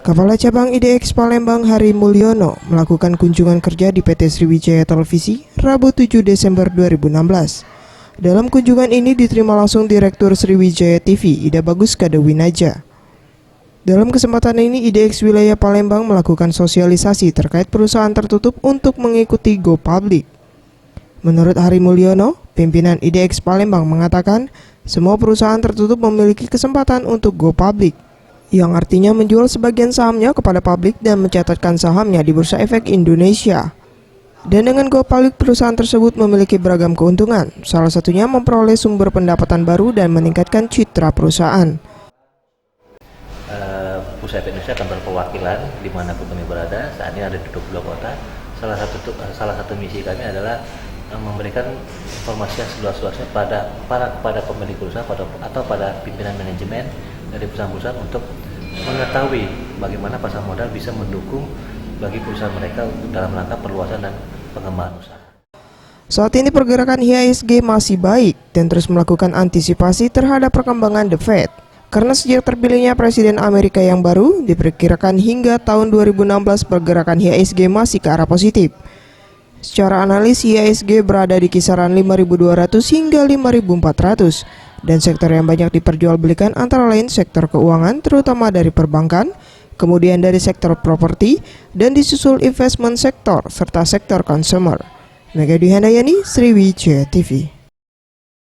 Kepala Cabang IDX Palembang Hari Mulyono melakukan kunjungan kerja di PT Sriwijaya Televisi Rabu 7 Desember 2016. Dalam kunjungan ini diterima langsung Direktur Sriwijaya TV Ida Bagus Kadewinaja. Dalam kesempatan ini IDX Wilayah Palembang melakukan sosialisasi terkait perusahaan tertutup untuk mengikuti Go Public. Menurut Hari Mulyono, pimpinan IDX Palembang mengatakan semua perusahaan tertutup memiliki kesempatan untuk Go Public, yang artinya menjual sebagian sahamnya kepada publik dan mencatatkan sahamnya di Bursa Efek Indonesia. Dan dengan Go Public, perusahaan tersebut memiliki beragam keuntungan, salah satunya memperoleh sumber pendapatan baru dan meningkatkan citra perusahaan. Bursa Efek Indonesia kantor perwakilan dimanapun kami berada, saat ini ada di 22 kota. Salah satu misi kami adalah memberikan informasi yang seluas-luasnya pada pemilik perusahaan atau pada pimpinan manajemen dari perusahaan-perusahaan untuk mengetahui bagaimana pasar modal bisa mendukung bagi perusahaan mereka dalam rangka perluasan dan pengembangan usaha. Saat ini pergerakan IHSG masih baik dan terus melakukan antisipasi terhadap perkembangan The Fed. Karena sejak terpilihnya Presiden Amerika yang baru, diperkirakan hingga tahun 2016 pergerakan IHSG masih ke arah positif. Secara analis, IHSG berada di kisaran 5.200 hingga 5.400, dan sektor yang banyak diperjualbelikan antara lain sektor keuangan terutama dari perbankan, kemudian dari sektor properti, dan disusul investment sektor serta sektor consumer. Megawati Handayani, Sriwijaya TV.